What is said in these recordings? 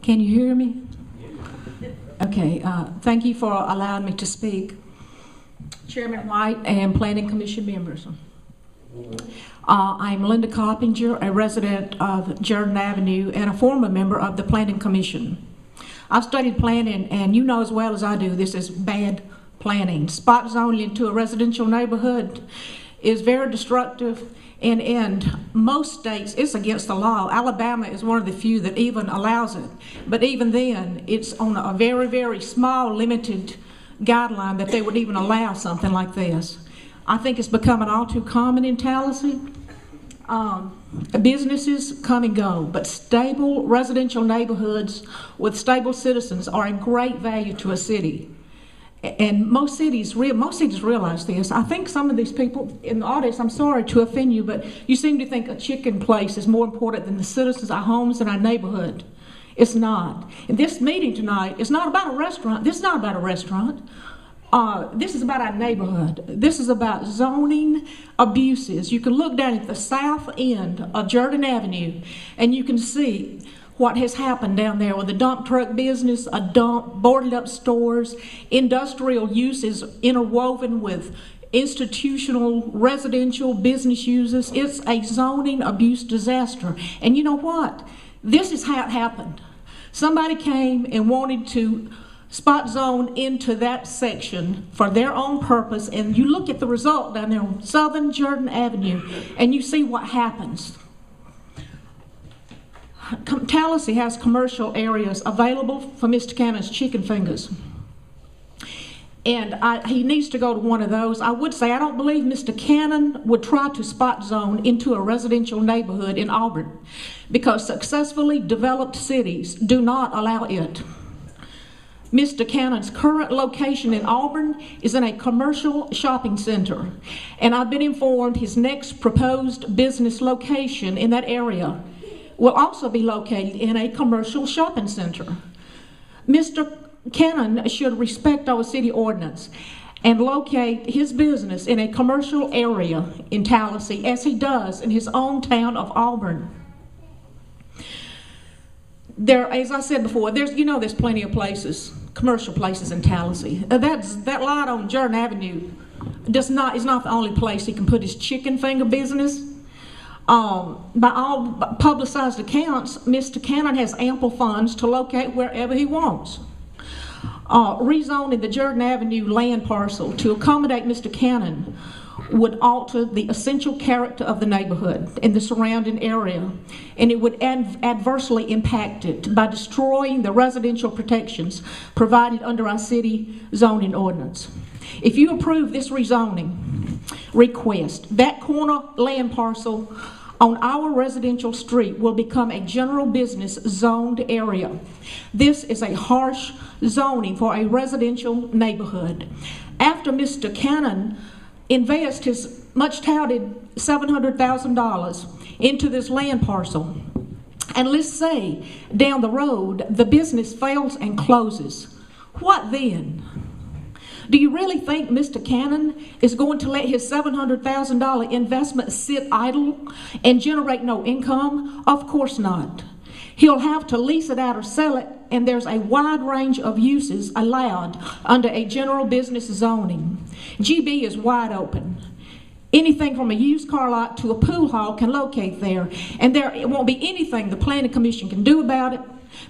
Can you hear me? Okay, thank you for allowing me to speak. Chairman White and Planning Commission members. I'm Linda Coppinger, a resident of Jordan Avenue and a former member of the Planning Commission. I've studied planning, and you know as well as I do, this is bad planning. Spot zoning into a residential neighborhood is very destructive, and in most states it's against the law. Alabama is one of the few that even allows it, but even then it's on a very, very small, limited guideline that they would even allow something like this. I think it's becoming all too common in Tallassee. Businesses come and go, but stable residential neighborhoods with stable citizens are a great value to a city. And most cities realize this. I think some of these people in the audience, I'm sorry to offend you, but you seem to think a chicken place is more important than the citizens, our homes, and our neighborhood. It's not. And this meeting tonight is not about a restaurant. This is not about a restaurant. This is about our neighborhood. This is about zoning abuses. You can look down at the south end of Jordan Avenue and you can see what has happened down there with the dump truck business, a dump, boarded up stores, industrial uses interwoven with institutional, residential business uses. It's a zoning abuse disaster. And you know what? This is how it happened. Somebody came and wanted to spot zone into that section for their own purpose, and you look at the result down there on Southern Jordan Avenue and you see what happens. Tallassee has commercial areas available for Mr. Cannon's chicken fingers, and he needs to go to one of those. I would say I don't believe Mr. Cannon would try to spot zone into a residential neighborhood in Auburn, because successfully developed cities do not allow it. Mr. Cannon's current location in Auburn is in a commercial shopping center, and I've been informed his next proposed business location in that area will also be located in a commercial shopping center. Mr. Cannon should respect our city ordinance and locate his business in a commercial area in Tallassee, as he does in his own town of Auburn. As I said before, there's plenty of places, commercial places in Tallassee. That lot on Jordan Avenue is not the only place he can put his chicken finger business. By all publicized accounts, Mr. Cannon has ample funds to locate wherever he wants. Rezoning the Jordan Avenue land parcel to accommodate Mr. Cannon would alter the essential character of the neighborhood and the surrounding area, and it would adversely impact it by destroying the residential protections provided under our city zoning ordinance. If you approve this rezoning request, that corner land parcel on our residential street will become a general business zoned area. This is a harsh zoning for a residential neighborhood. After Mr. Cannon invest his much touted $700,000 into this land parcel, and let's say down the road the business fails and closes, what then? Do you really think Mr. Cannon is going to let his $700,000 investment sit idle and generate no income? Of course not. He'll have to lease it out or sell it, and there's a wide range of uses allowed under a general business zoning. GB is wide open. Anything from a used car lot to a pool hall can locate there, and there won't be anything the Planning Commission can do about it,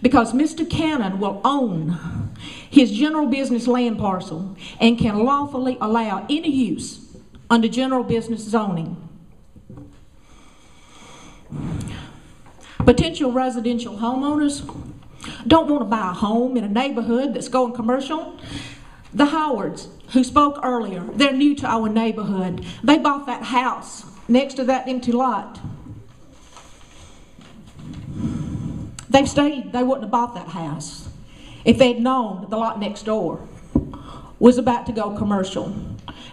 because Mr. Cannon will own his general business land parcel and can lawfully allow any use under general business zoning. Potential residential homeowners don't want to buy a home in a neighborhood that's going commercial. The Howards, who spoke earlier, they're new to our neighborhood. They bought that house next to that empty lot. They wouldn't have bought that house if they'd known the lot next door was about to go commercial.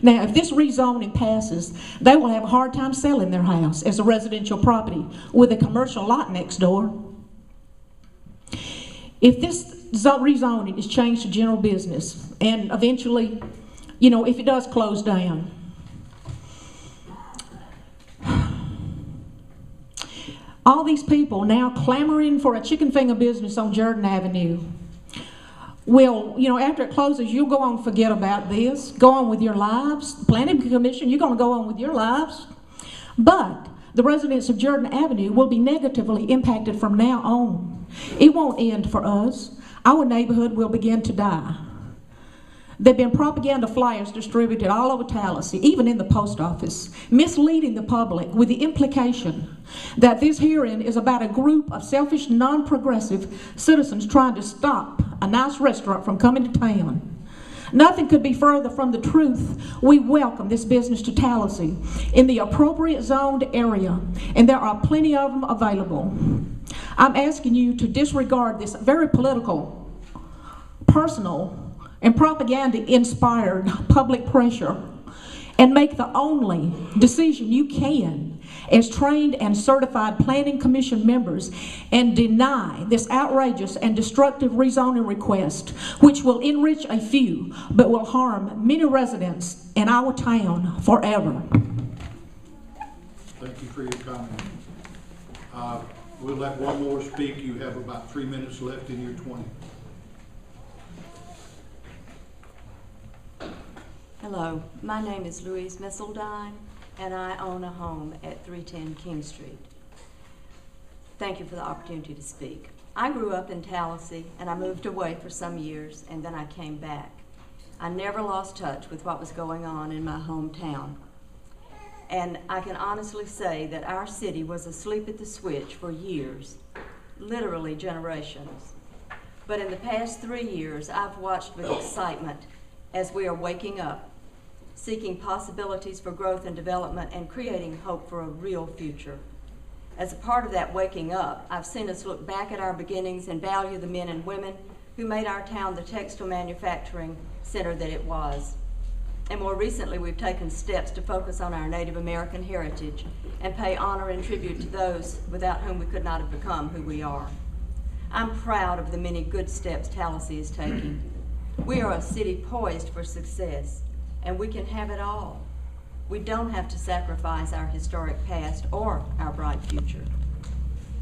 Now, if this rezoning passes, they will have a hard time selling their house as a residential property with a commercial lot next door. If this rezoning is changed to general business, and eventually, if it does close down, All these people now clamoring for a chicken finger business on Jordan Avenue. Well, after it closes, you'll go on and forget about this. Go on with your lives. The Planning Commission, you're going to go on with your lives. But the residents of Jordan Avenue will be negatively impacted from now on. It won't end for us. Our neighborhood will begin to die. There have been propaganda flyers distributed all over Tallassee, even in the post office, misleading the public with the implication that this hearing is about a group of selfish, non-progressive citizens trying to stop a nice restaurant from coming to town. Nothing could be further from the truth. We welcome this business to Tallassee in the appropriate zoned area, and there are plenty of them available. I'm asking you to disregard this very political, personal, and propaganda-inspired public pressure and make the only decision you can as trained and certified Planning Commission members and deny this outrageous and destructive rezoning request, which will enrich a few but will harm many residents in our town forever. Thank you for your comment. We'll let one more speak. You have about 3 minutes left in your 20. Hello, my name is Louise Misseldine, and I own a home at 310 King Street. Thank you for the opportunity to speak. I grew up in Tallassee, and I moved away for some years, and then I came back. I never lost touch with what was going on in my hometown. And I can honestly say that our city was asleep at the switch for years, literally generations. But in the past 3 years, I've watched with excitement as we are waking up, seeking possibilities for growth and development and creating hope for a real future. As a part of that waking up, I've seen us look back at our beginnings and value the men and women who made our town the textile manufacturing center that it was. And more recently, we've taken steps to focus on our Native American heritage and pay honor and tribute to those without whom we could not have become who we are. I'm proud of the many good steps Tallassee is taking. We are a city poised for success, and we can have it all. We don't have to sacrifice our historic past or our bright future.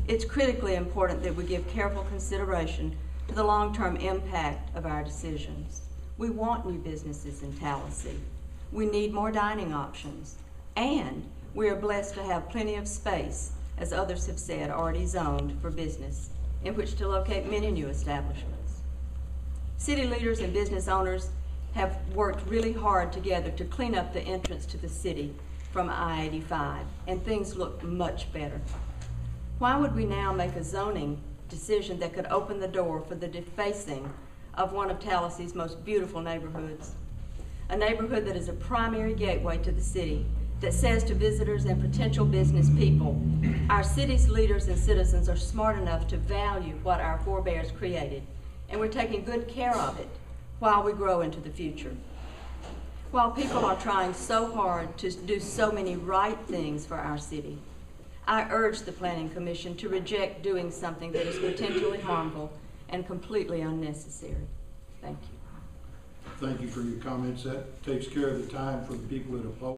It's critically important that we give careful consideration to the long-term impact of our decisions. We want new businesses in Tallassee. We need more dining options, and we are blessed to have plenty of space, as others have said, already zoned for business, in which to locate many new establishments. City leaders and business owners have worked really hard together to clean up the entrance to the city from I-85, and things look much better. Why would we now make a zoning decision that could open the door for the defacing of one of Tallassee's most beautiful neighborhoods? A neighborhood that is a primary gateway to the city, that says to visitors and potential business people, our city's leaders and citizens are smart enough to value what our forebears created, and we're taking good care of it while we grow into the future. While people are trying so hard to do so many right things for our city, I urge the Planning Commission to reject doing something that is potentially harmful and completely unnecessary. Thank you. Thank you for your comments. That takes care of the time for the people that oppose.